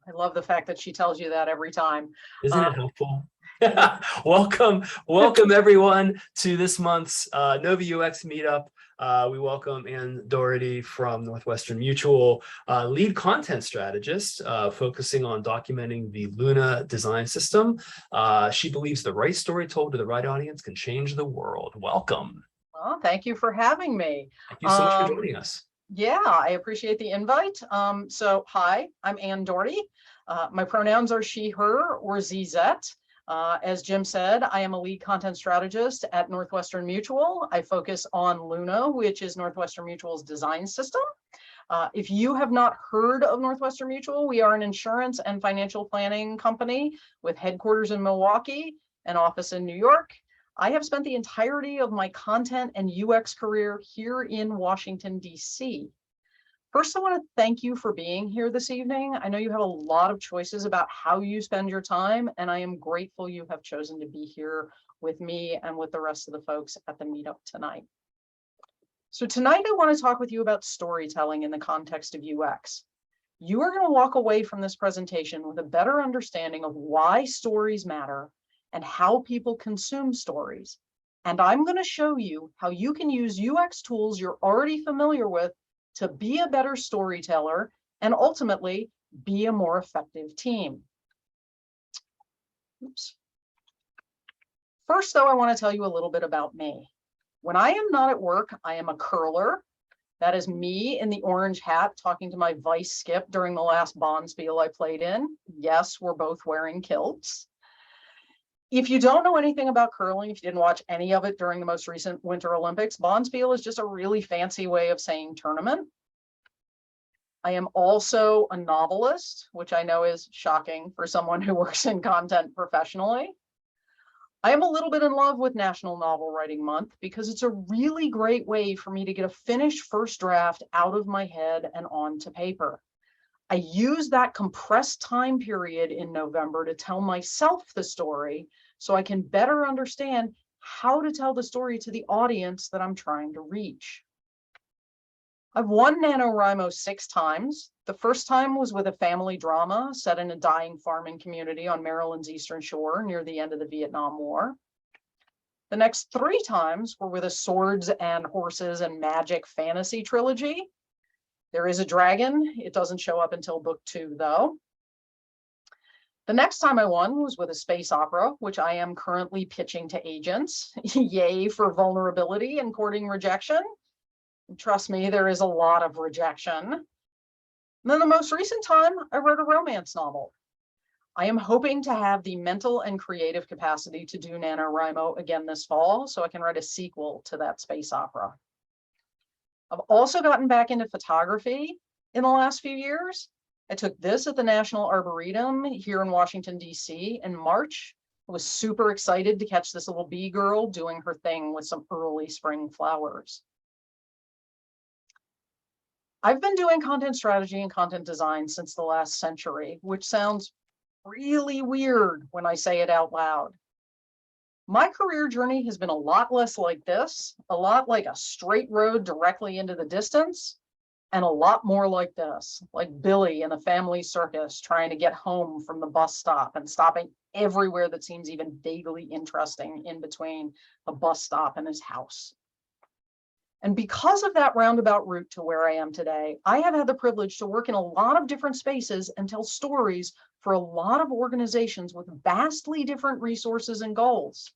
I love the fact that she tells you that every time. Isn't it helpful? Welcome everyone to this month's NoVA UX meetup. We welcome Ann Dougherty from Northwestern Mutual, lead content strategist, focusing on documenting the Luna design system. She believes the right story told to the right audience can change the world. Welcome. Well, thank you for having me. Thank you so much for joining us. Yeah, I appreciate the invite. So hi, I'm Ann Dougherty. My pronouns are she, her, or ZZ. As Jim said, I am a lead content strategist at Northwestern Mutual. I focus on Luna, which is Northwestern Mutual's design system. If you have not heard of Northwestern Mutual, we are an insurance and financial planning company with headquarters in Milwaukee and office in New York. I have spent the entirety of my content and UX career here in Washington, D.C. First, I want to thank you for being here this evening. I know you have a lot of choices about how you spend your time, and I am grateful you have chosen to be here with me and with the rest of the folks at the meetup tonight. So tonight, I want to talk with you about storytelling in the context of UX. You are going to walk away from this presentation with a better understanding of why stories matter and how people consume stories. And I'm going to show you how you can use UX tools you're already familiar with to be a better storyteller and ultimately be a more effective team. Oops. First, though, I want to tell you a little bit about me. When I am not at work, I am a curler. That is me in the orange hat talking to my vice skip during the last Bonspiel I played in. Yes, we're both wearing kilts. If you don't know anything about curling, if you didn't watch any of it during the most recent Winter Olympics, Bonspiel is just a really fancy way of saying tournament. I am also a novelist, which I know is shocking for someone who works in content professionally. I am a little bit in love with National Novel Writing Month because it's a really great way for me to get a finished first draft out of my head and onto paper. I use that compressed time period in November to tell myself the story so I can better understand how to tell the story to the audience that I'm trying to reach. I've won NaNoWriMo 6 times. The first time was with a family drama set in a dying farming community on Maryland's Eastern Shore near the end of the Vietnam War. The next 3 times were with a swords and horses and magic fantasy trilogy. There is a dragon. It doesn't show up until book 2, though. The next time I won was with a space opera, which I am currently pitching to agents. Yay for vulnerability and courting rejection. Trust me, there is a lot of rejection. And then the most recent time, I wrote a romance novel. I am hoping to have the mental and creative capacity to do NaNoWriMo again this fall, so I can write a sequel to that space opera. I've also gotten back into photography in the last few years. I took this at the National Arboretum here in Washington, D.C. in March. I was super excited to catch this little bee girl doing her thing with some early spring flowers. I've been doing content strategy and content design since the last century, which sounds really weird when I say it out loud. My career journey has been a lot less like this, a lot like a straight road directly into the distance, and a lot more like this, like Billy in the family circus trying to get home from the bus stop and stopping everywhere that seems even vaguely interesting in between the bus stop and his house. And because of that roundabout route to where I am today, I have had the privilege to work in a lot of different spaces and tell stories for a lot of organizations with vastly different resources and goals.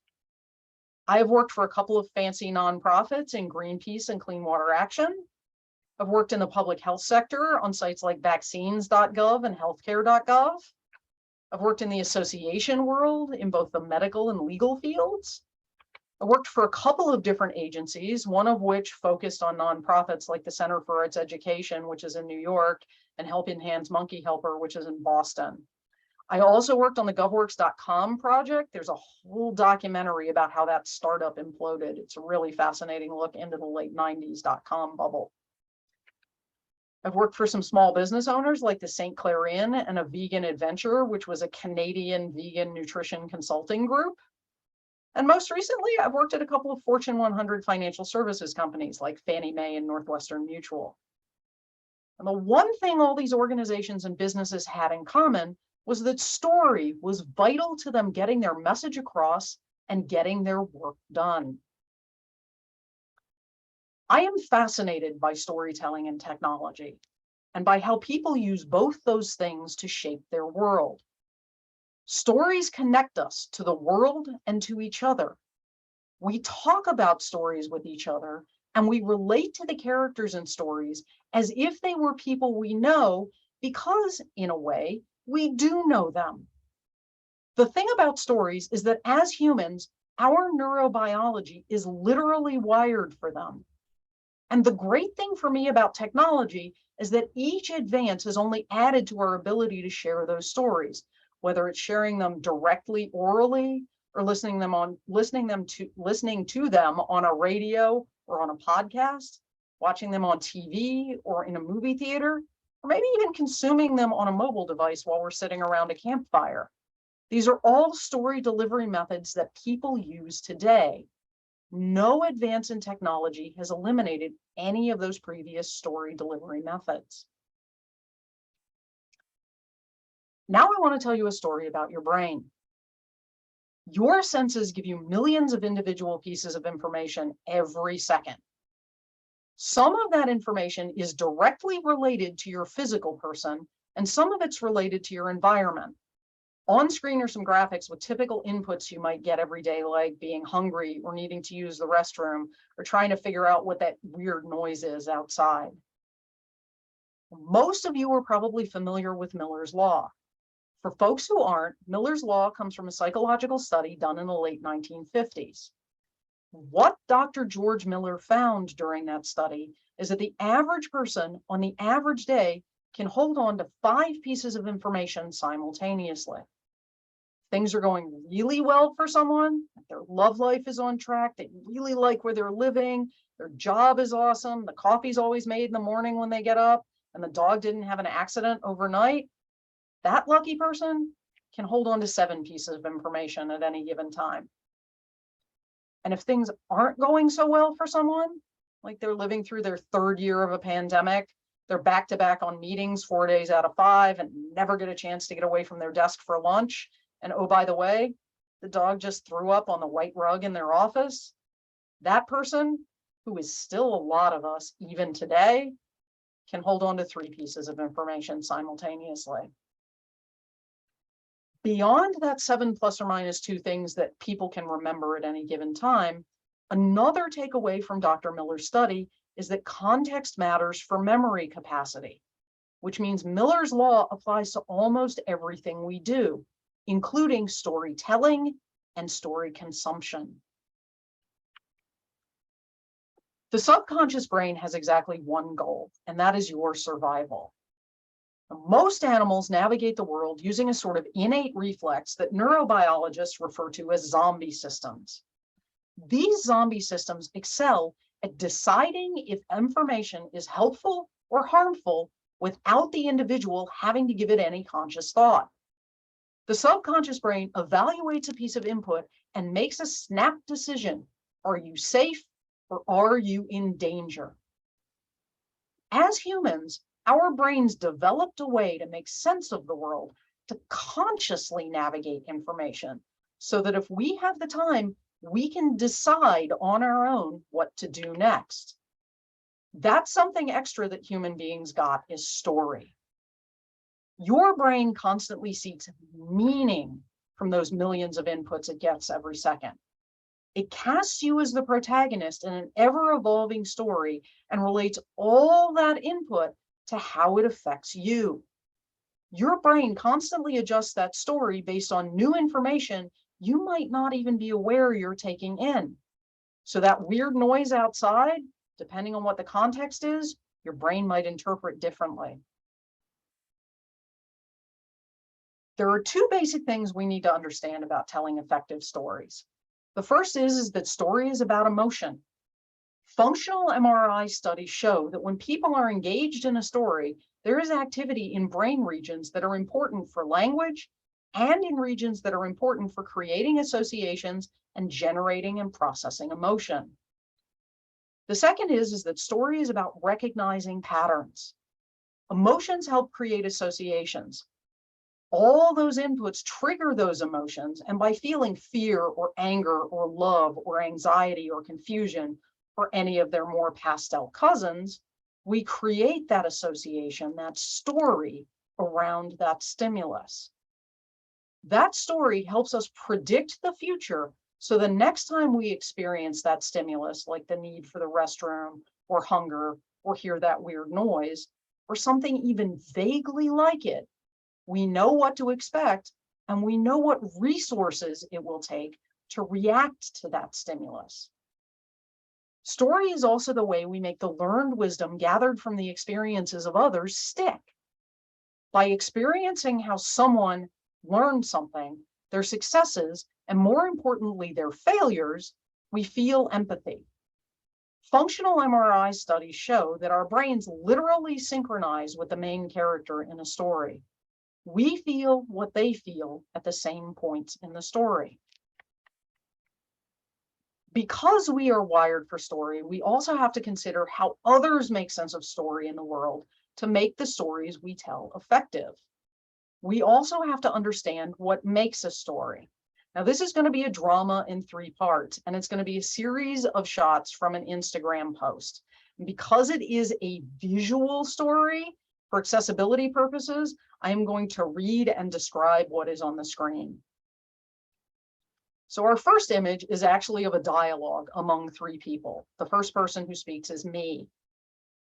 I have worked for a couple of fancy nonprofits in Greenpeace and Clean Water Action. I've worked in the public health sector on sites like vaccines.gov and healthcare.gov. I've worked in the association world in both the medical and legal fields. I worked for a couple of different agencies, one of which focused on nonprofits like the Center for Arts Education, which is in New York, and Helping Hands Monkey Helper, which is in Boston. I also worked on the govworks.com project. There's a whole documentary about how that startup imploded. It's a really fascinating look into the late 90s .com bubble. I've worked for some small business owners like the St. Clair Inn and a Vegan Adventure, which was a Canadian vegan nutrition consulting group. And most recently, I've worked at a couple of Fortune 100 financial services companies like Fannie Mae and Northwestern Mutual. And the one thing all these organizations and businesses had in common was that story was vital to them getting their message across and getting their work done. I am fascinated by storytelling and technology, and by how people use both those things to shape their world. Stories connect us to the world and to each other. We talk about stories with each other, and we relate to the characters in stories as if they were people we know, because, in a way, we do know them. The thing about stories is that as humans, our neurobiology is literally wired for them. And the great thing for me about technology is that each advance has only added to our ability to share those stories, whether it's sharing them directly orally or listening to them on a radio or on a podcast, watching them on TV or in a movie theater, or maybe even consuming them on a mobile device while we're sitting around a campfire. These are all story delivery methods that people use today. No advance in technology has eliminated any of those previous story delivery methods. Now I want to tell you a story about your brain. Your senses give you millions of individual pieces of information every second. Some of that information is directly related to your physical person, and some of it's related to your environment. On screen are some graphics with typical inputs you might get every day, like being hungry or needing to use the restroom or trying to figure out what that weird noise is outside. Most of you are probably familiar with Miller's Law. For folks who aren't, Miller's Law comes from a psychological study done in the late 1950s. What Dr. George Miller found during that study is that the average person on the average day can hold on to 5 pieces of information simultaneously. Things are going really well for someone, their love life is on track, they really like where they're living, their job is awesome, the coffee's always made in the morning when they get up, and the dog didn't have an accident overnight. That lucky person can hold on to 7 pieces of information at any given time. And if things aren't going so well for someone, like they're living through their 3rd year of a pandemic, they're back to back on meetings 4 days out of 5 and never get a chance to get away from their desk for lunch. And oh, by the way, the dog just threw up on the white rug in their office. That person, who is still a lot of us even today, can hold on to 3 pieces of information simultaneously. Beyond that 7 plus or minus 2 things that people can remember at any given time, another takeaway from Dr. Miller's study is that context matters for memory capacity, which means Miller's Law applies to almost everything we do, including storytelling and story consumption. The subconscious brain has exactly one goal, and that is your survival. Most animals navigate the world using a sort of innate reflex that neurobiologists refer to as zombie systems. These zombie systems excel at deciding if information is helpful or harmful without the individual having to give it any conscious thought. The subconscious brain evaluates a piece of input and makes a snap decision. Are you safe or are you in danger? As humans, our brains developed a way to make sense of the world, to consciously navigate information, so that if we have the time, we can decide on our own what to do next. That's something extra that human beings got, is story. Your brain constantly seeks meaning from those millions of inputs it gets every second. It casts you as the protagonist in an ever-evolving story and relates all that input to how it affects you. Your brain constantly adjusts that story based on new information you might not even be aware you're taking in. So that weird noise outside, depending on what the context is, your brain might interpret differently. There are 2 basic things we need to understand about telling effective stories. The first is that story is about emotion. Functional MRI studies show that when people are engaged in a story, there is activity in brain regions that are important for language and in regions that are important for creating associations and generating and processing emotion. The second is that story is about recognizing patterns. Emotions help create associations. All those inputs trigger those emotions, and by feeling fear or anger or love or anxiety or confusion or any of their more pastel cousins, we create that association, that story around that stimulus. That story helps us predict the future, so the next time we experience that stimulus, like the need for the restroom or hunger or hear that weird noise or something even vaguely like it, we know what to expect and we know what resources it will take to react to that stimulus. Story is also the way we make the learned wisdom gathered from the experiences of others stick. By experiencing how someone learned something, their successes, and more importantly, their failures, we feel empathy. Functional MRI studies show that our brains literally synchronize with the main character in a story. We feel what they feel at the same points in the story. Because we are wired for story, we also have to consider how others make sense of story in the world to make the stories we tell effective. We also have to understand what makes a story. Now, this is going to be a drama in 3 parts, and it's going to be a series of shots from an Instagram post. And because it is a visual story, for accessibility purposes, I am going to read and describe what is on the screen. So our first image is actually of a dialogue among 3 people. The first person who speaks is me.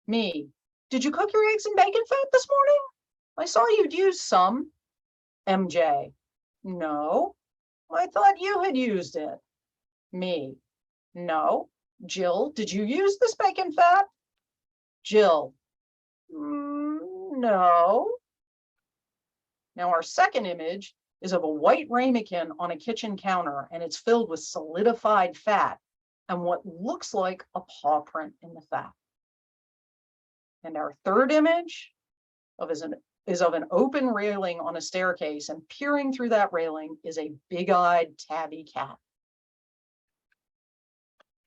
Me, did you cook your eggs in bacon fat this morning? I saw you'd used some. MJ, no, I thought you had used it. Me, no. Jill, did you use this bacon fat? Jill, no. Now our second image is of a white ramekin on a kitchen counter, and it's filled with solidified fat and what looks like a paw print in the fat. And our third image is of an open railing on a staircase, and peering through that railing is a big-eyed tabby cat.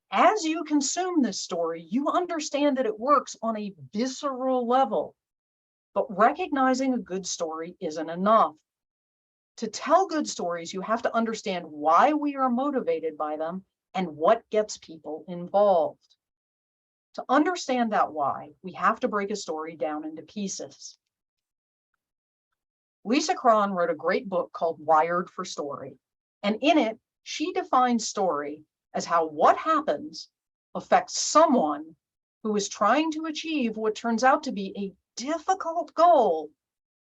As you consume this story, you understand that it works on a visceral level, but recognizing a good story isn't enough. To tell good stories, you have to understand why we are motivated by them and what gets people involved. To understand that why, we have to break a story down into pieces. Lisa Cron wrote a great book called Wired for Story, and in it, she defines story as how what happens affects someone who is trying to achieve what turns out to be a difficult goal,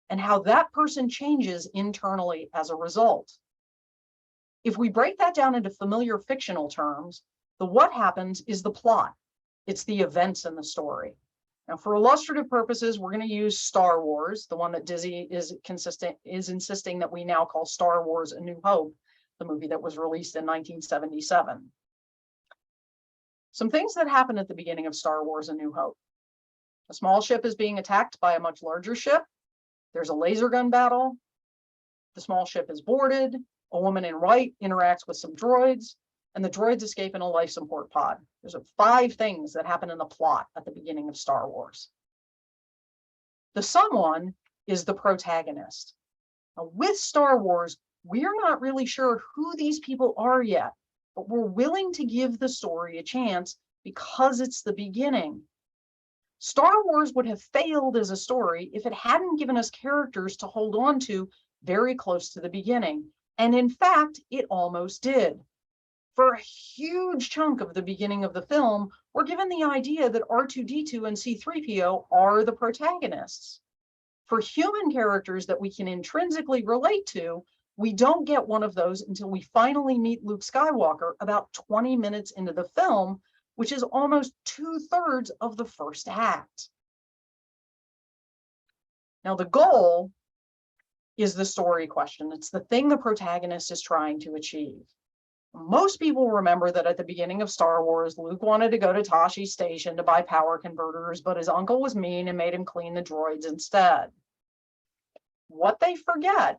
and how that person changes internally as a result. If we break that down into familiar fictional terms, the what happens is the plot. It's the events in the story. Now, for illustrative purposes, we're going to use Star Wars, the one that Disney is insisting that we now call Star Wars: A New Hope, the movie that was released in 1977. Some things that happen at the beginning of Star Wars: A New Hope. A small ship is being attacked by a much larger ship. There's a laser gun battle. The small ship is boarded. A woman in white interacts with some droids, and the droids escape in a life support pod. There's 5 things that happen in the plot at the beginning of Star Wars. The someone is the protagonist. Now, with Star Wars, we're not really sure who these people are yet, but we're willing to give the story a chance because it's the beginning. Star Wars would have failed as a story if it hadn't given us characters to hold on to very close to the beginning. And in fact, it almost did. For a huge chunk of the beginning of the film, we're given the idea that R2-D2 and C-3PO are the protagonists. For human characters that we can intrinsically relate to, we don't get one of those until we finally meet Luke Skywalker about 20 minutes into the film, which is almost 2/3 of the first act. Now, the goal is the story question. It's the thing the protagonist is trying to achieve. Most people remember that at the beginning of Star Wars, Luke wanted to go to Tashi Station to buy power converters, but his uncle was mean and made him clean the droids instead. What they forget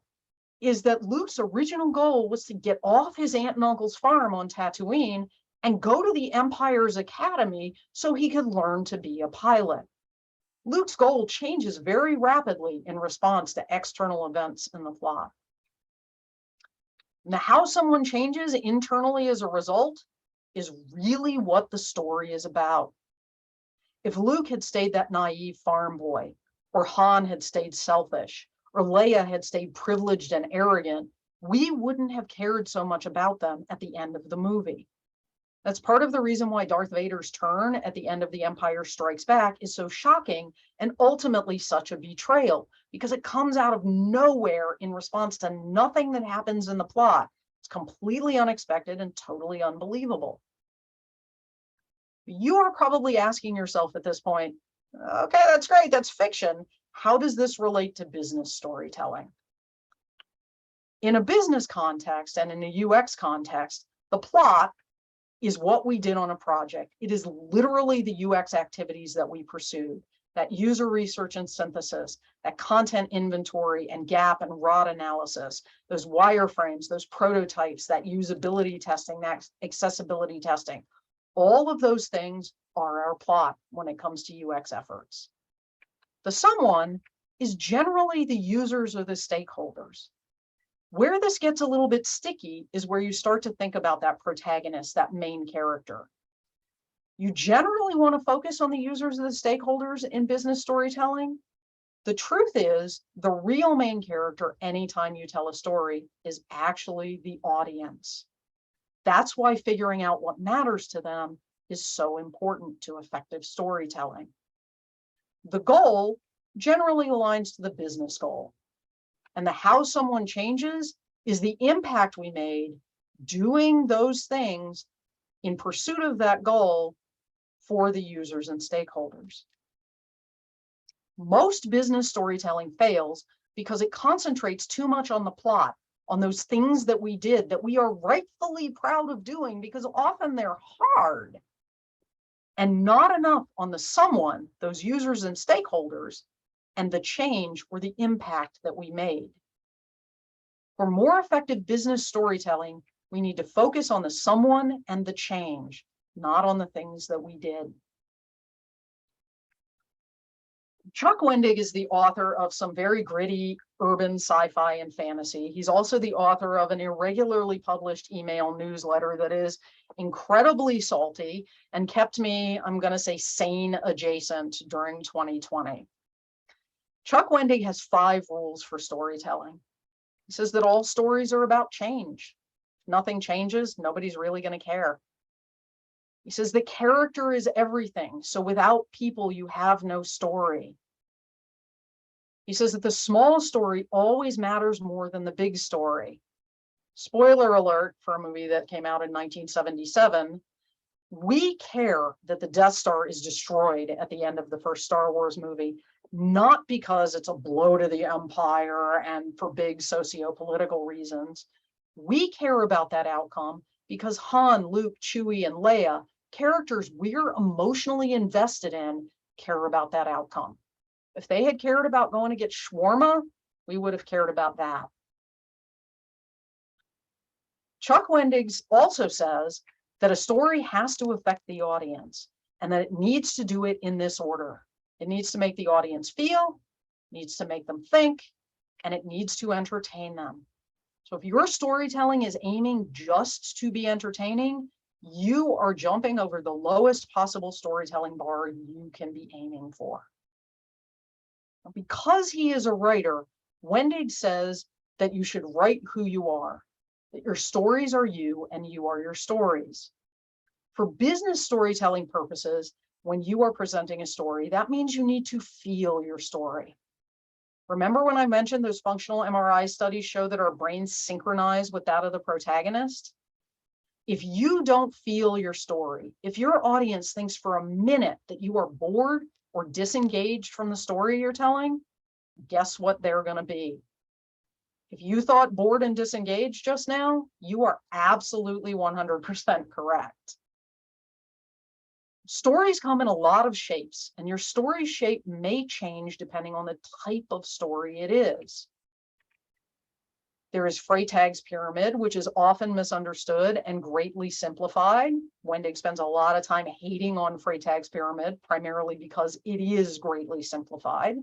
is that Luke's original goal was to get off his aunt and uncle's farm on Tatooine and go to the Empire's academy so he could learn to be a pilot. Luke's goal changes very rapidly in response to external events in the plot. Now, how someone changes internally as a result is really what the story is about. If Luke had stayed that naive farm boy, or Han had stayed selfish, or Leia had stayed privileged and arrogant, we wouldn't have cared so much about them at the end of the movie. That's part of the reason why Darth Vader's turn at the end of The Empire Strikes Back is so shocking and ultimately such a betrayal, because it comes out of nowhere in response to nothing that happens in the plot. It's completely unexpected and totally unbelievable. You are probably asking yourself at this point, okay, that's great, that's fiction. How does this relate to business storytelling? In a business context and in a UX context, the plot is what we did on a project. It is literally the UX activities that we pursued, that user research and synthesis, that content inventory and gap and ROT analysis, those wireframes, those prototypes, that usability testing, that accessibility testing. All of those things are our plot when it comes to UX efforts. The someone is generally the users or the stakeholders. Where this gets a little bit sticky is where you start to think about that protagonist, that main character. You generally want to focus on the users and the stakeholders in business storytelling. The truth is, the real main character anytime you tell a story is actually the audience. That's why figuring out what matters to them is so important to effective storytelling. The goal generally aligns to the business goal. And the how someone changes is the impact we made doing those things in pursuit of that goal for the users and stakeholders. Most business storytelling fails because it concentrates too much on the plot, on those things that we did that we are rightfully proud of doing because often they're hard, and not enough on the someone, those users and stakeholders, and the change or the impact that we made. For more effective business storytelling, we need to focus on the someone and the change, not on the things that we did. Chuck Wendig is the author of some very gritty urban sci-fi and fantasy. He's also the author of an irregularly published email newsletter that is incredibly salty and kept me, I'm going to say, sane adjacent during 2020. Chuck Wendig has 5 rules for storytelling. He says that all stories are about change. If nothing changes, nobody's really going to care. He says the character is everything. So without people, you have no story. He says that the small story always matters more than the big story. Spoiler alert for a movie that came out in 1977. We care that the Death Star is destroyed at the end of the first Star Wars movie, not because it's a blow to the Empire and for big socio-political reasons. We care about that outcome because Han, Luke, Chewie, and Leia, characters we're emotionally invested in, care about that outcome. If they had cared about going to get shawarma, we would have cared about that. Chuck Wendig also says that a story has to affect the audience and that it needs to do it in this order. It needs to make the audience feel, needs to make them think, and it needs to entertain them. So if your storytelling is aiming just to be entertaining, you are jumping over the lowest possible storytelling bar you can be aiming for. Because he is a writer, Wendig says that you should write who you are, that your stories are you and you are your stories. For business storytelling purposes, when you are presenting a story, that means you need to feel your story. Remember when I mentioned those functional MRI studies show that our brains synchronize with that of the protagonist? If you don't feel your story, if your audience thinks for a minute that you are bored or disengaged from the story you're telling, guess what they're going to be? If you thought bored and disengaged just now, you are absolutely 100% correct. Stories come in a lot of shapes, and your story shape may change depending on the type of story it is. There is Freytag's pyramid, which is often misunderstood and greatly simplified. Wendig spends a lot of time hating on Freytag's pyramid, primarily because it is greatly simplified.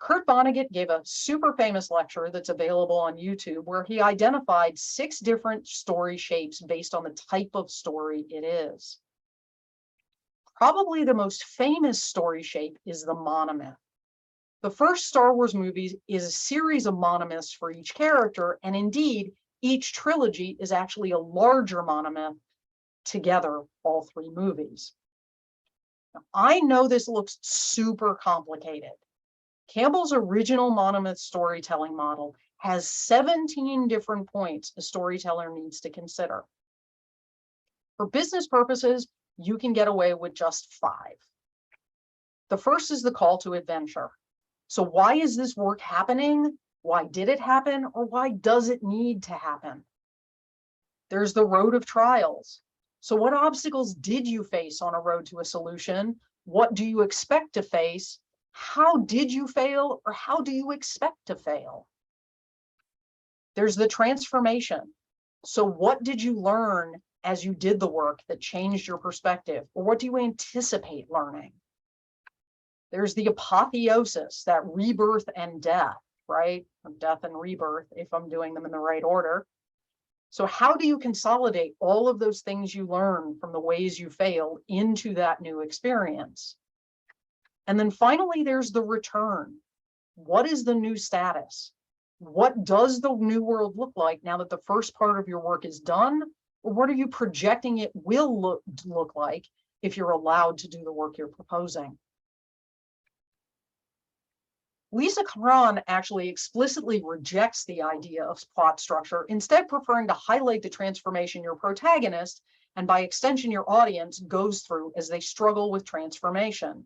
Kurt Vonnegut gave a super famous lecture that's available on YouTube where he identified 6 different story shapes based on the type of story it is. Probably the most famous story shape is the monomyth. The first Star Wars movie is a series of monomyths for each character, and indeed, each trilogy is actually a larger monomyth together, all 3 movies. Now, I know this looks super complicated. Campbell's original monomyth storytelling model has 17 different points a storyteller needs to consider. For business purposes, you can get away with just 5. The first is the call to adventure. So why is this work happening? Why did it happen? Or why does it need to happen? There's the road of trials. So what obstacles did you face on a road to a solution? What do you expect to face? How did you fail, or how do you expect to fail? There's the transformation. So what did you learn as you did the work that changed your perspective? Or what do you anticipate learning? There's the apotheosis, that rebirth and death, right? Or death and rebirth, if I'm doing them in the right order. So how do you consolidate all of those things you learn from the ways you failed into that new experience? And then finally, there's the return. What is the new status? What does the new world look like now that the first part of your work is done? Or what are you projecting it will look like if you're allowed to do the work you're proposing? Lisa Cron actually explicitly rejects the idea of plot structure, instead preferring to highlight the transformation your protagonist, and by extension your audience, goes through as they struggle with transformation.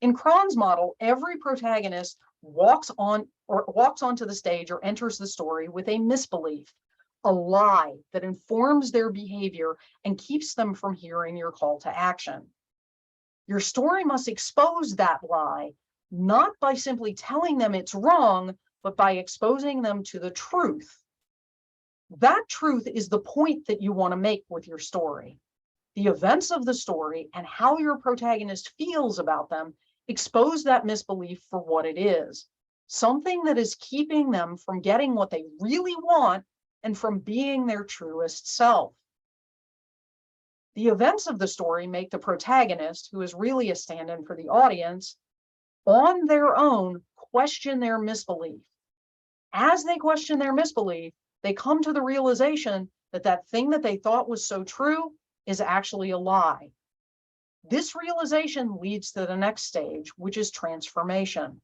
In Cron's model, every protagonist walks onto the stage or enters the story with a misbelief, a lie that informs their behavior and keeps them from hearing your call to action. Your story must expose that lie, not by simply telling them it's wrong, but by exposing them to the truth. That truth is the point that you want to make with your story. The events of the story and how your protagonist feels about them expose that misbelief for what it is, something that is keeping them from getting what they really want and from being their truest self. The events of the story make the protagonist, who is really a stand-in for the audience, on their own question their misbelief. As they question their misbelief, they come to the realization that that thing that they thought was so true is actually a lie. This realization leads to the next stage, which is transformation.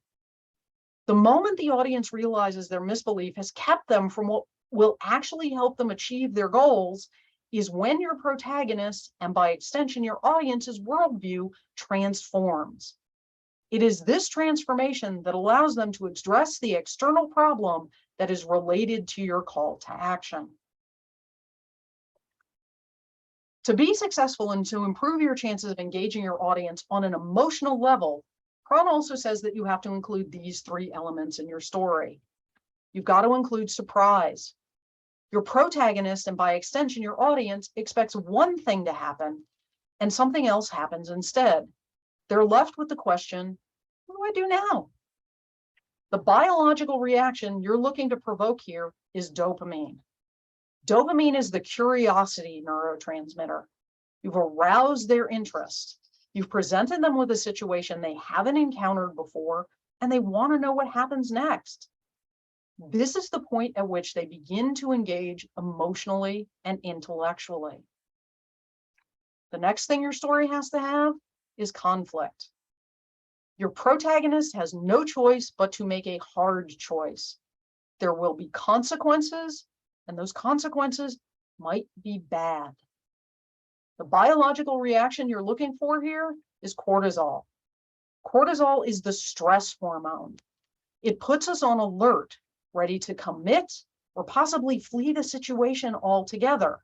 The moment the audience realizes their misbelief has kept them from what will actually help them achieve their goals is when your protagonist, and by extension your audience's worldview, transforms. It is this transformation that allows them to address the external problem that is related to your call to action. To be successful and to improve your chances of engaging your audience on an emotional level, Cron also says that you have to include these 3 elements in your story. You've got to include surprise. Your protagonist, and by extension your audience, expects one thing to happen and something else happens instead. They're left with the question, what do I do now? The biological reaction you're looking to provoke here is dopamine. Dopamine is the curiosity neurotransmitter. You've aroused their interest. You've presented them with a situation they haven't encountered before, and they want to know what happens next. This is the point at which they begin to engage emotionally and intellectually. The next thing your story has to have is conflict. Your protagonist has no choice but to make a hard choice. There will be consequences, and those consequences might be bad. The biological reaction you're looking for here is cortisol. Cortisol is the stress hormone. It puts us on alert, ready to commit or possibly flee the situation altogether.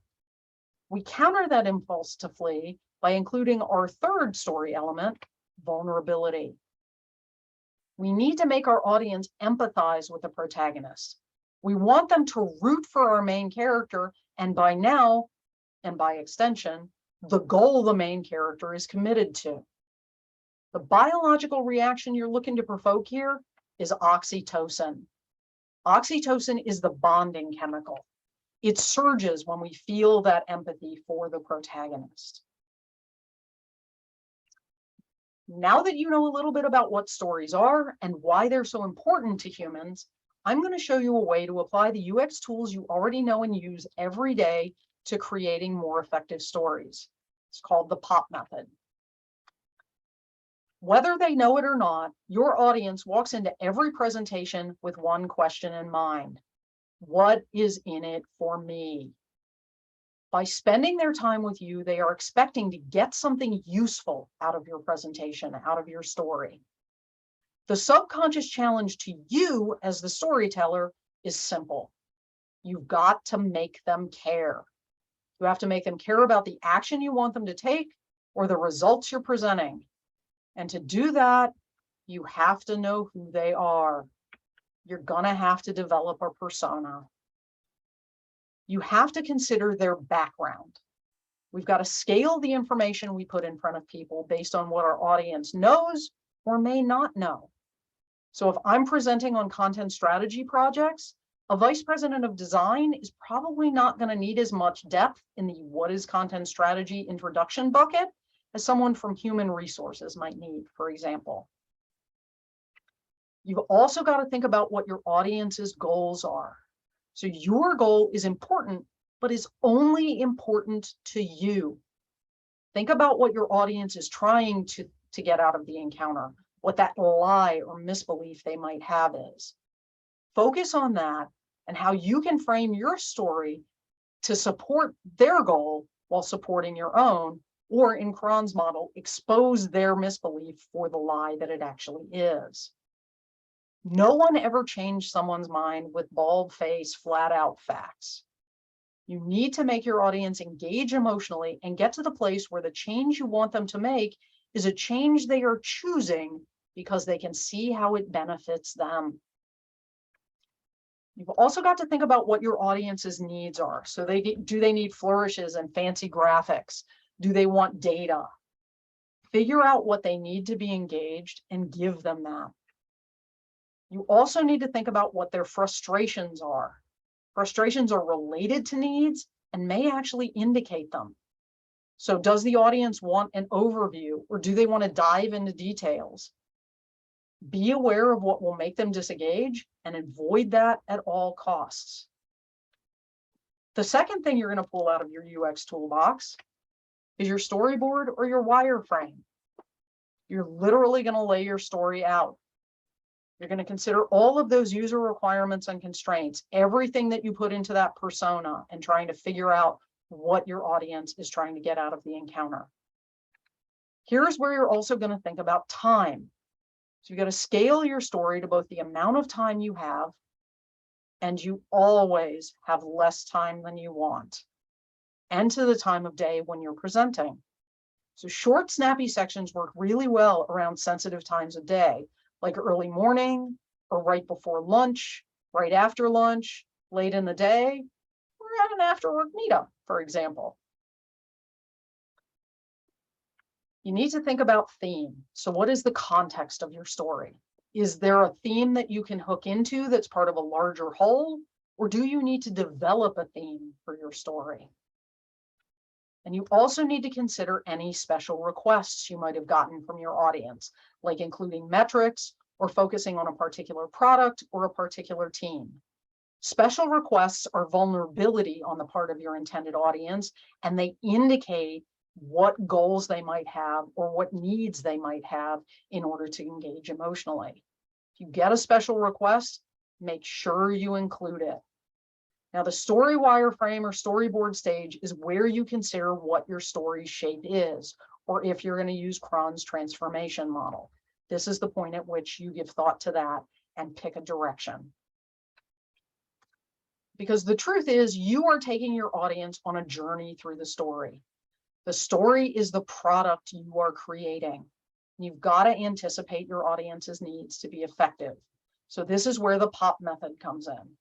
We counter that impulse to flee by including our 3rd story element, vulnerability. We need to make our audience empathize with the protagonist. We want them to root for our main character, and by now, and by extension, the goal the main character is committed to. The biological reaction you're looking to provoke here is oxytocin. Oxytocin is the bonding chemical. It surges when we feel that empathy for the protagonist. Now that you know a little bit about what stories are and why they're so important to humans, I'm going to show you a way to apply the UX tools you already know and use every day to creating more effective stories. It's called the POP method. Whether they know it or not, your audience walks into every presentation with one question in mind. What is in it for me? By spending their time with you, they are expecting to get something useful out of your presentation, out of your story. The subconscious challenge to you as the storyteller is simple. You've got to make them care. You have to make them care about the action you want them to take or the results you're presenting. And to do that, you have to know who they are. You're gonna have to develop a persona. You have to consider their background. We've got to scale the information we put in front of people based on what our audience knows or may not know. So if I'm presenting on content strategy projects, a vice president of design is probably not going to need as much depth in the what is content strategy introduction bucket as someone from human resources might need, for example. You've also got to think about what your audience's goals are. So your goal is important, but is only important to you. Think about what your audience is trying to get out of the encounter, what that lie or misbelief they might have is. Focus on that and how you can frame your story to support their goal while supporting your own, or in Cron's model, expose their misbelief for the lie that it actually is. No one ever changed someone's mind with bald-faced, flat-out facts. You need to make your audience engage emotionally and get to the place where the change you want them to make is a change they are choosing because they can see how it benefits them. You've also got to think about what your audience's needs are. So do they need flourishes and fancy graphics? Do they want data? Figure out what they need to be engaged and give them that. You also need to think about what their frustrations are. Frustrations are related to needs and may actually indicate them. So does the audience want an overview or do they want to dive into details? Be aware of what will make them disengage and avoid that at all costs. The second thing you're going to pull out of your UX toolbox is your storyboard or your wireframe. You're literally going to lay your story out. You're going to consider all of those user requirements and constraints, everything that you put into that persona, and trying to figure out what your audience is trying to get out of the encounter. Here's where you're also going to think about time. So you got to scale your story to both the amount of time you have, and you always have less time than you want, and to the time of day when you're presenting. So short, snappy sections work really well around sensitive times of day, like early morning or right before lunch, right after lunch, late in the day, or at an after-work meetup, for example. You need to think about theme. So what is the context of your story? Is there a theme that you can hook into that's part of a larger whole, or do you need to develop a theme for your story? And you also need to consider any special requests you might have gotten from your audience, like including metrics or focusing on a particular product or a particular team. Special requests are vulnerability on the part of your intended audience, and they indicate what goals they might have or what needs they might have in order to engage emotionally. If you get a special request, make sure you include it. Now, the story wireframe or storyboard stage is where you consider what your story's shape is, or if you're going to use Cron's transformation model. This is the point at which you give thought to that and pick a direction. Because the truth is, you are taking your audience on a journey through the story. The story is the product you are creating. You've got to anticipate your audience's needs to be effective. So this is where the POP method comes in.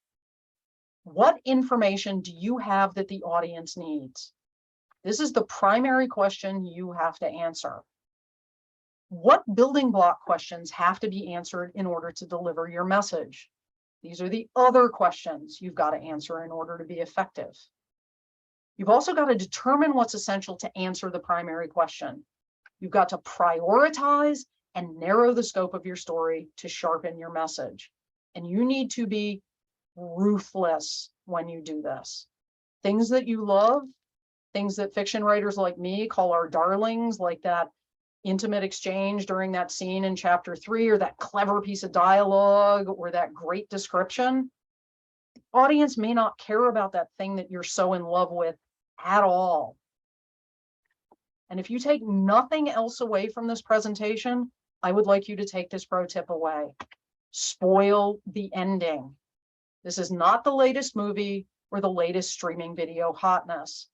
What information do you have that the audience needs? This is the primary question you have to answer. What building block questions have to be answered in order to deliver your message? These are the other questions you've got to answer in order to be effective. You've also got to determine what's essential to answer the primary question. You've got to prioritize and narrow the scope of your story to sharpen your message. And you need to be ruthless when you do this. Things that you love, things that fiction writers like me call our darlings, like that intimate exchange during that scene in chapter 3, or that clever piece of dialogue, or that great description. The audience may not care about that thing that you're so in love with at all. And if you take nothing else away from this presentation, I would like you to take this pro tip away. Spoil the ending. This is not the latest movie or the latest streaming video hotness.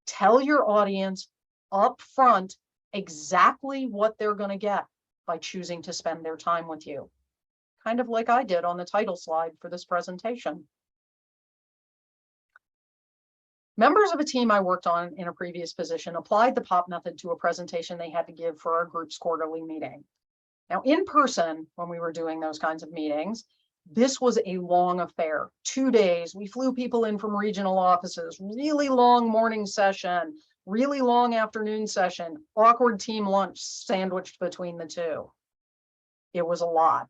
Tell your audience up front exactly what they're going to get by choosing to spend their time with you. Kind of like I did on the title slide for this presentation. Members of a team I worked on in a previous position applied the POP method to a presentation they had to give for our group's quarterly meeting. Now, in person, when we were doing those kinds of meetings, this was a long affair. 2 days, we flew people in from regional offices, really long morning session, really long afternoon session, awkward team lunch sandwiched between the two. It was a lot.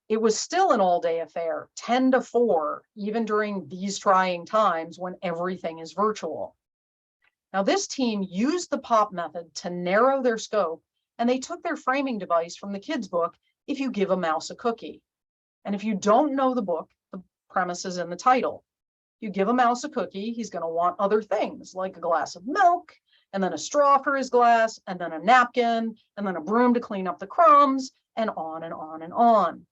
It was still an all-day affair, 10 to 4, even during these trying times when everything is virtual. Now, this team used the POP method to narrow their scope, and they took their framing device from the kids' book, If You Give a Mouse a Cookie. And if you don't know the book, the premise is in the title. You give a mouse a cookie, he's going to want other things like a glass of milk, and then a straw for his glass, and then a napkin, and then a broom to clean up the crumbs, and on and on and on.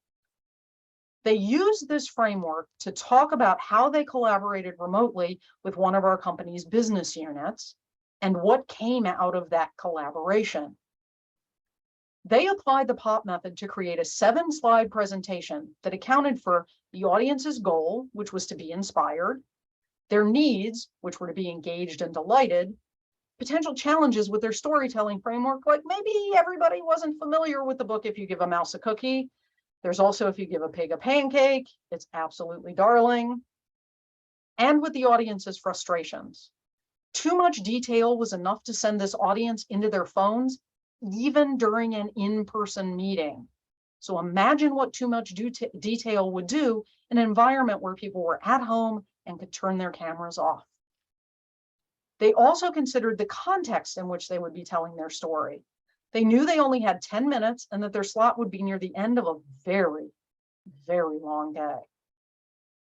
They used this framework to talk about how they collaborated remotely with one of our company's business units and what came out of that collaboration. They applied the POP method to create a 7-slide presentation that accounted for the audience's goal, which was to be inspired, their needs, which were to be engaged and delighted, potential challenges with their storytelling framework, like maybe everybody wasn't familiar with the book If You Give a Mouse a Cookie. There's also If You Give a Pig a Pancake, it's absolutely darling. And with the audience's frustrations. Too much detail was enough to send this audience into their phones, even during an in-person meeting. So imagine what too much detail would do in an environment where people were at home and could turn their cameras off. They also considered the context in which they would be telling their story. They knew they only had 10 minutes and that their slot would be near the end of a very, very long day.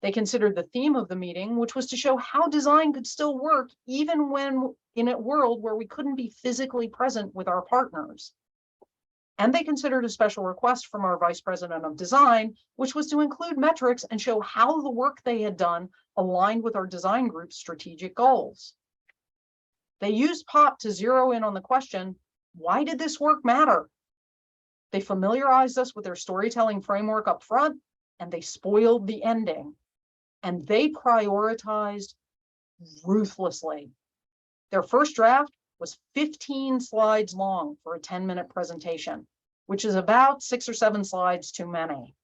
They considered the theme of the meeting, which was to show how design could still work even when in a world where we couldn't be physically present with our partners. And they considered a special request from our vice president of design, which was to include metrics and show how the work they had done aligned with our design group's strategic goals. They used POP to zero in on the question, why did this work matter? They familiarized us with their storytelling framework up front, and they spoiled the ending. And they prioritized ruthlessly. Their first draft was 15 slides long for a 10-minute presentation, which is about 6 or 7 slides too many.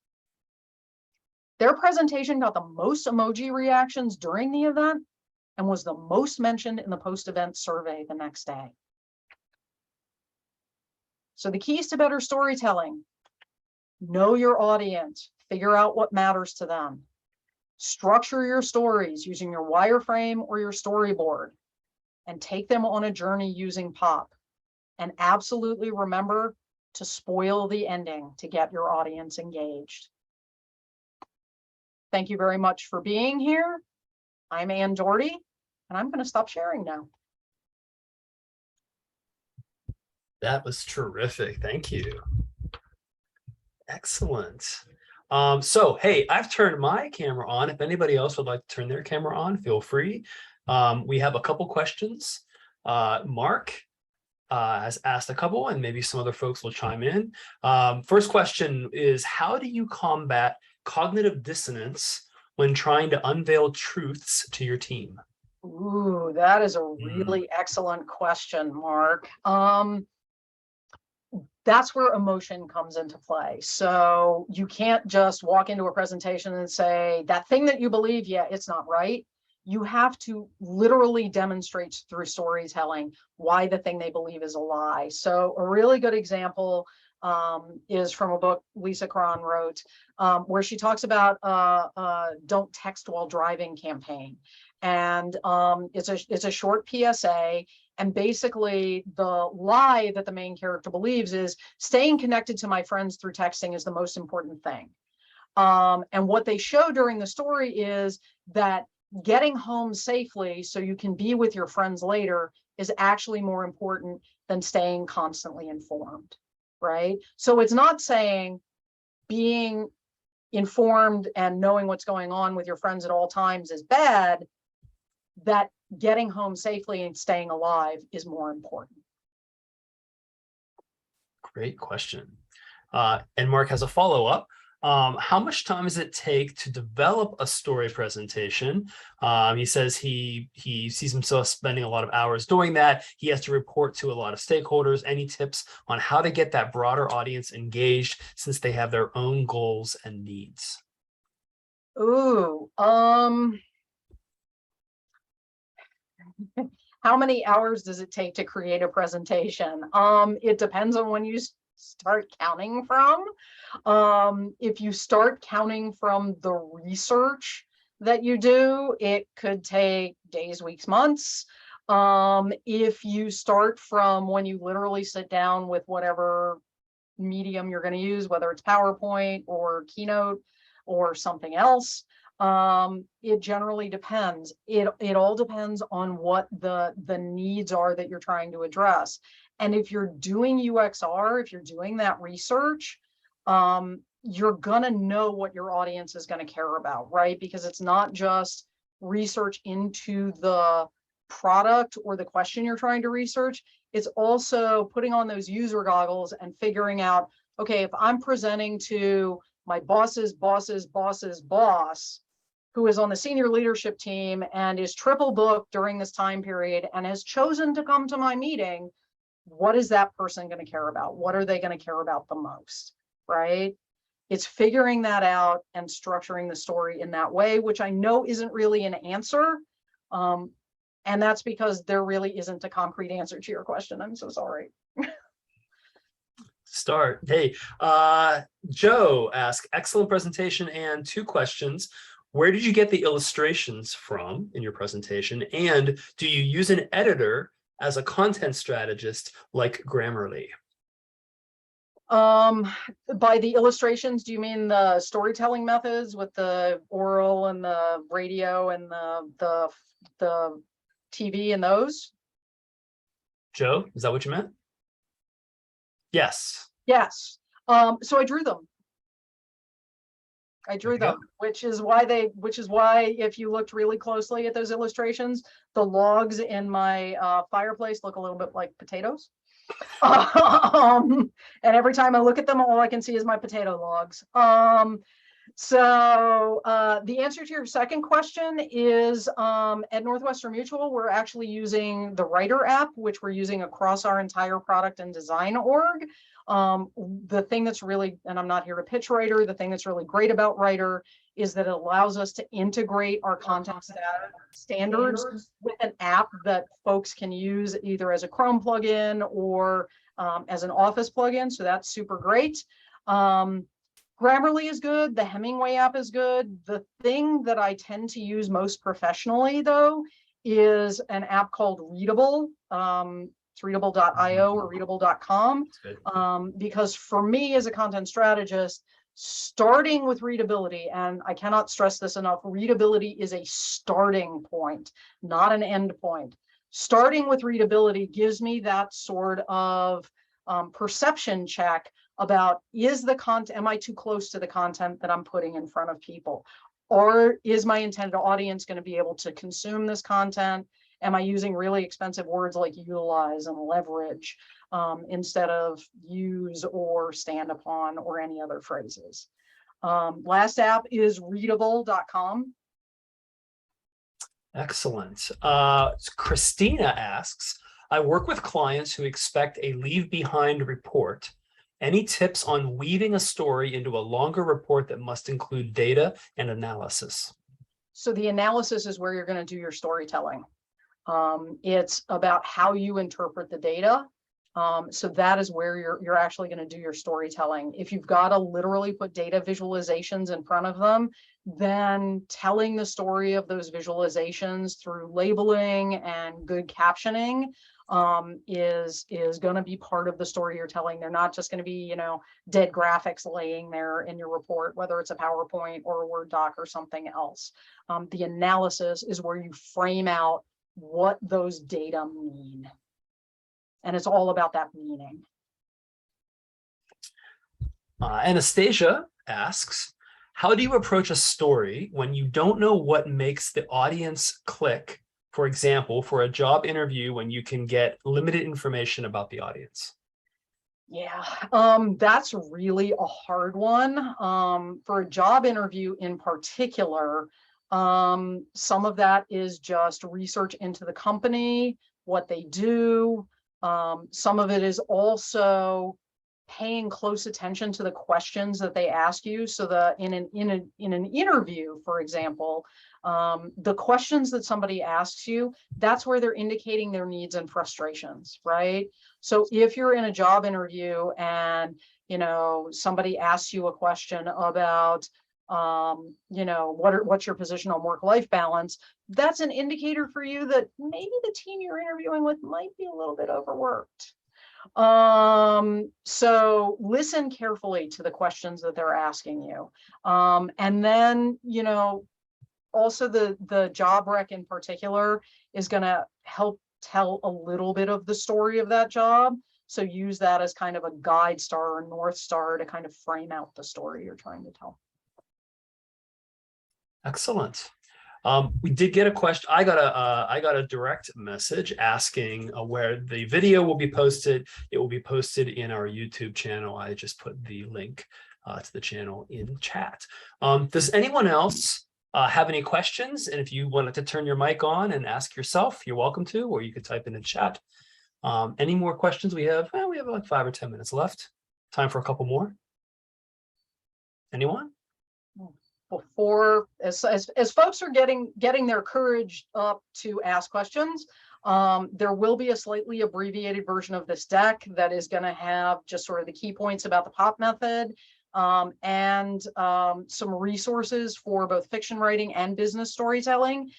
Their presentation got the most emoji reactions during the event and was the most mentioned in the post-event survey the next day. So the keys to better storytelling: know your audience, figure out what matters to them. Structure your stories using your wireframe or your storyboard, and take them on a journey using POP. And absolutely remember to spoil the ending to get your audience engaged. Thank you very much for being here. I'm Ann Dougherty, and I'm going to stop sharing now. That was terrific. Thank you. Excellent. So, hey, I've turned my camera on. If anybody else would like to turn their camera on, feel free. We have a couple questions. Mark has asked a couple, and maybe some other folks will chime in. First question is, how do you combat cognitive dissonance when trying to unveil truths to your team? Ooh, that is a really excellent question, Mark. That's where emotion comes into play. So you can't just walk into a presentation and say, that thing that you believe, yeah, it's not right. You have to literally demonstrate through storytelling why the thing they believe is a lie. So a really good example is from a book Lisa Cron wrote, where she talks about don't text while driving campaign. And it's a short PSA. And basically the lie that the main character believes is staying connected to my friends through texting is the most important thing. And what they show during the story is that getting home safely so you can be with your friends later is actually more important than staying constantly informed, right? So it's not saying being informed and knowing what's going on with your friends at all times is bad, that getting home safely and staying alive is more important. Great question. And Mark has a follow-up. How much time does it take to develop a story presentation? He says he sees himself spending a lot of hours doing that. He has to report to a lot of stakeholders. Any tips on how to get that broader audience engaged since they have their own goals and needs? Ooh, how many hours does it take to create a presentation? It depends on when you start counting from. If you start counting from the research that you do, it could take days, weeks, months. If you start from when you literally sit down with whatever medium you're going to use, whether it's PowerPoint or Keynote or something else, it generally depends. It all depends on what the needs are that you're trying to address. And if you're doing UXR, if you're doing that research, you're gonna know what your audience is going to care about, right? Because it's not just research into the product or the question you're trying to research. It's also putting on those user goggles and figuring out, okay, if I'm presenting to my boss's boss's boss's boss, who is on the senior leadership team and is triple booked during this time period and has chosen to come to my meeting, what is that person going to care about? What are they going to care about the most, right? It's figuring that out and structuring the story in that way, which I know isn't really an answer. And that's because there really isn't a concrete answer to your question. I'm so sorry. Start. Hey, Joe asked, excellent presentation and 2 questions. Where did you get the illustrations from in your presentation? And do you use an editor as a content strategist like Grammarly? By the illustrations, do you mean the storytelling methods with the oral and the radio and the TV and those? Joe, is that what you meant? Yes. Yes. So I drew them. Which is why if you looked really closely at those illustrations, the logs in my fireplace look a little bit like potatoes. And every time I look at them, all I can see is my potato logs. So the answer to your second question is at Northwestern Mutual, we're actually using the Writer app, which we're using across our entire product and design org. The thing that's really, and I'm not here to pitch Writer, the thing that's really great about Writer is that it allows us to integrate our content standards with an app that folks can use either as a Chrome plugin or as an Office plugin. So that's super great. Grammarly is good. The Hemingway app is good. The thing that I tend to use most professionally, though, is an app called Readable. It's readable.io or readable.com. Because for me as a content strategist, starting with readability, and I cannot stress this enough, readability is a starting point, not an end point. Starting with readability gives me that sort of perception check about, is the content, am I too close to the content that I'm putting in front of people? Or is my intended audience going to be able to consume this content? Am I using really expensive words like utilize and leverage instead of use or stand upon or any other phrases? Last app is readable.com. Excellent. Christina asks, I work with clients who expect a leave behind report. Any tips on weaving a story into a longer report that must include data and analysis? So the analysis is where you're going to do your storytelling. It's about how you interpret the data. So that is where you're actually going to do your storytelling. If you've got to literally put data visualizations in front of them, then telling the story of those visualizations through labeling and good captioning is going to be part of the story you're telling. They're not just going to be, dead graphics laying there in your report, whether it's a PowerPoint or a Word doc or something else. The analysis is where you frame out what those data mean. And it's all about that meaning. Anastasia asks, how do you approach a story when you don't know what makes the audience click? For example, for a job interview, when you can get limited information about the audience? Yeah, that's really a hard one. For a job interview in particular, some of that is just research into the company, what they do. Some of it is also paying close attention to the questions that they ask you. So that in an interview, for example, the questions that somebody asks you, that's where they're indicating their needs and frustrations, right? So if you're in a job interview and somebody asks you a question about what's your position on work-life balance, that's an indicator for you that maybe the team you're interviewing with might be a little bit overworked. So listen carefully to the questions that they're asking you. And then, also the job rec in particular is going to help tell a little bit of the story of that job. So use that as kind of a guide star or North Star to kind of frame out the story you're trying to tell. Excellent. We did get a question. I got a direct message asking where the video will be posted. It will be posted in our YouTube channel. I just put the link to the channel in chat. Does anyone else have any questions? And if you wanted to turn your mic on and ask yourself, you're welcome to, or you could type in the chat. Any more questions we have? We have like 5 or 10 minutes left. Time for a couple more. Anyone? Before, as folks are getting their courage up to ask questions, there will be a slightly abbreviated version of this deck that is going to have just sort of the key points about the POP method, and some resources for both fiction writing and business storytelling,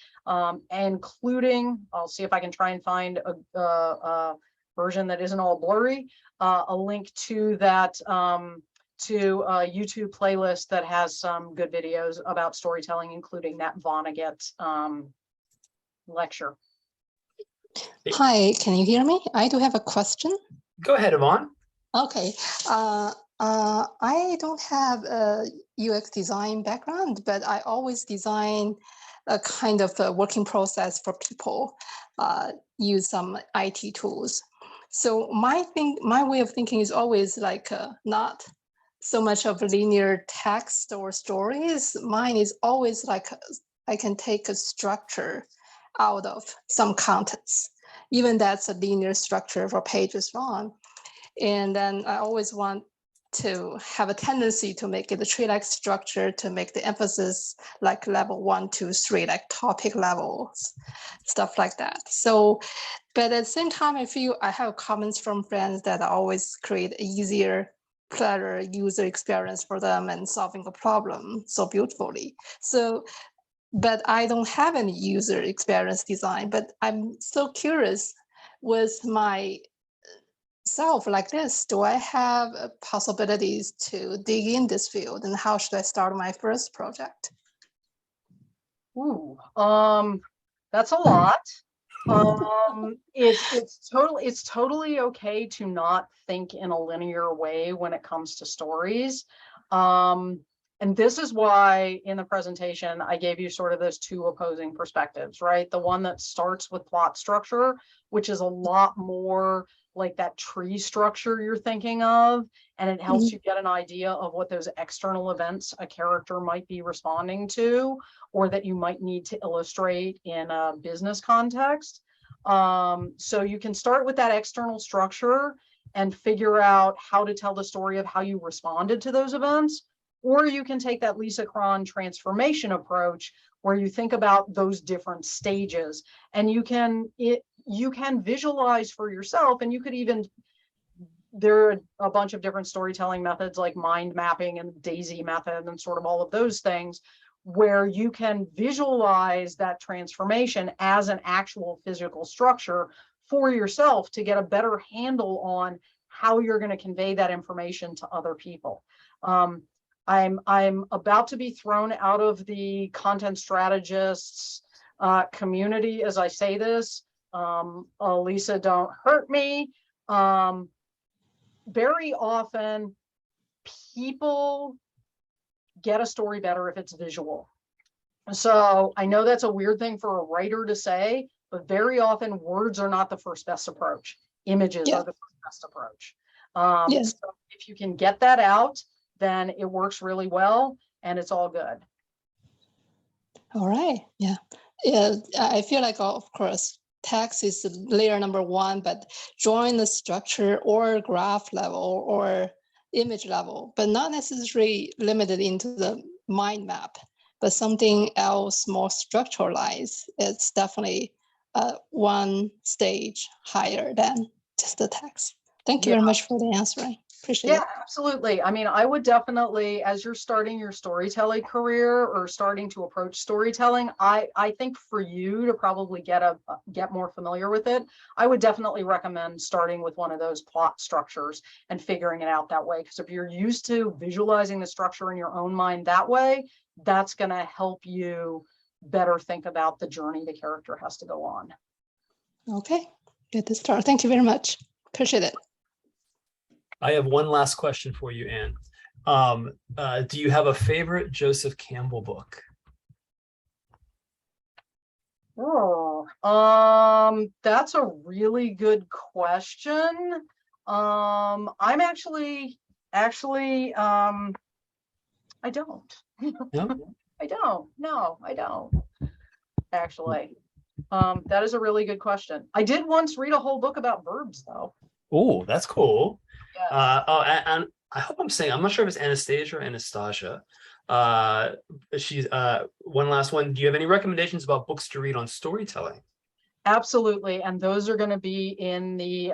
including, I'll see if I can try and find a version that isn't all blurry, a link to that to a YouTube playlist that has some good videos about storytelling, including that Vonnegut lecture. Hi, can you hear me? I do have a question. Go ahead, Yvonne. Okay. I don't have a UX design background, but I always design a kind of a working process for people, use some IT tools. So my way of thinking is always like not so much of linear text or stories. Mine is always like I can take a structure out of some contents, even that's a linear structure for pages long. And then I always want to have a tendency to make it a tree-like structure, to make the emphasis like level 1, 2, 3, like topic levels, stuff like that. So, but at the same time, I feel I have comments from friends that I always create easier, better user experience for them and solving a problem so beautifully. So, but I don't have any user experience design, but I'm so curious with my self like this, do I have possibilities to dig in this field, and how should I start my first project? Ooh, that's a lot. It's totally okay to not think in a linear way when it comes to stories. And this is why in the presentation, I gave you sort of those two opposing perspectives, right? The one that starts with plot structure, which is a lot more like that tree structure you're thinking of, and it helps you get an idea of what those external events a character might be responding to, or that you might need to illustrate in a business context. So you can start with that external structure and figure out how to tell the story of how you responded to those events. Or you can take that Lisa Cron transformation approach, where you think about those different stages, and you can visualize for yourself. And you could even, there are a bunch of different storytelling methods like mind mapping and Daisy method and sort of all of those things, where you can visualize that transformation as an actual physical structure for yourself to get a better handle on how you're going to convey that information to other people. I'm about to be thrown out of the content strategists community as I say this. Lisa, don't hurt me. Very often people get a story better if it's visual. So I know that's a weird thing for a writer to say, but very often words are not the first best approach. Images are the first best approach. So if you can get that out, then it works really well and it's all good. All right. Yeah. I feel like, of course, text is layer number one, but drawing the structure or graph level or image level, but not necessarily limited into the mind map, but something else more structuralized. It's definitely one stage higher than just the text. Thank you very much for the answer. Appreciate it. Yeah, absolutely. I mean, I would definitely, as you're starting your storytelling career or starting to approach storytelling, I think for you to probably get more familiar with it, I would definitely recommend starting with one of those plot structures and figuring it out that way. Because if you're used to visualizing the structure in your own mind that way, that's going to help you better think about the journey the character has to go on. Okay, good to start. Thank you very much. Appreciate it. I have one last question for you, Anne. Do you have a favorite Joseph Campbell book? Oh, that's a really good question. I'm actually, I don't. No? I don't. No, I don't. Actually, that is a really good question. I did once read a whole book about verbs, though. Oh, that's cool. Yes. And I hope I'm saying, I'm not sure if it's Anastasia or Anastasia. She's one last one. Do you have any recommendations about books to read on storytelling? Absolutely, and those are going to be in the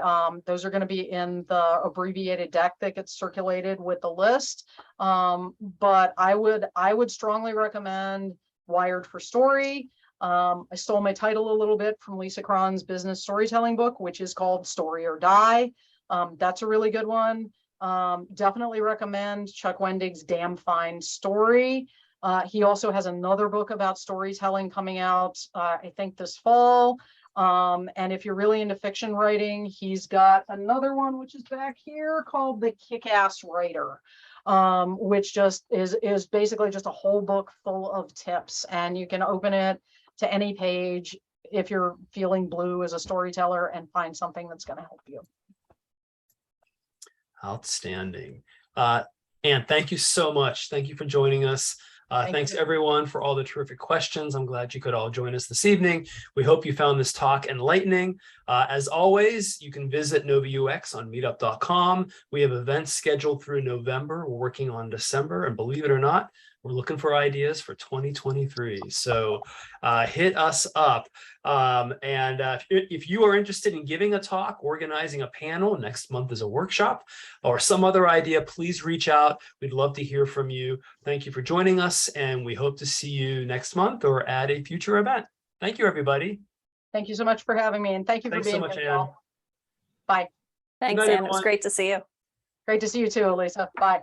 abbreviated deck that gets circulated with the list. But I would strongly recommend Wired for Story. I stole my title a little bit from Lisa Cron's business storytelling book, which is called Story or Die. That's a really good one. Definitely recommend Chuck Wendig's Damn Fine Story. He also has another book about storytelling coming out, I think this fall. And if you're really into fiction writing, he's got another one, which is back here, called The Kick-Ass Writer, which just is basically just a whole book full of tips, and you can open it to any page if you're feeling blue as a storyteller and find something that's going to help you. Outstanding. Anne, thank you so much. Thank you for joining us. Thanks everyone for all the terrific questions. I'm glad you could all join us this evening. We hope you found this talk enlightening. As always, you can visit NoVA UX on meetup.com. We have events scheduled through November. We're working on December, and believe it or not, we're looking for ideas for 2023. So hit us up. If you are interested in giving a talk, organizing a panel, next month is a workshop, or some other idea, please reach out. We'd love to hear from you. Thank you for joining us, and we hope to see you next month or at a future event. Thank you, everybody. Thank you so much for having me, and thank you for being here, y'all. Bye. Thanks, Anne. It was great to see you. Great to see you too, Elisa. Bye.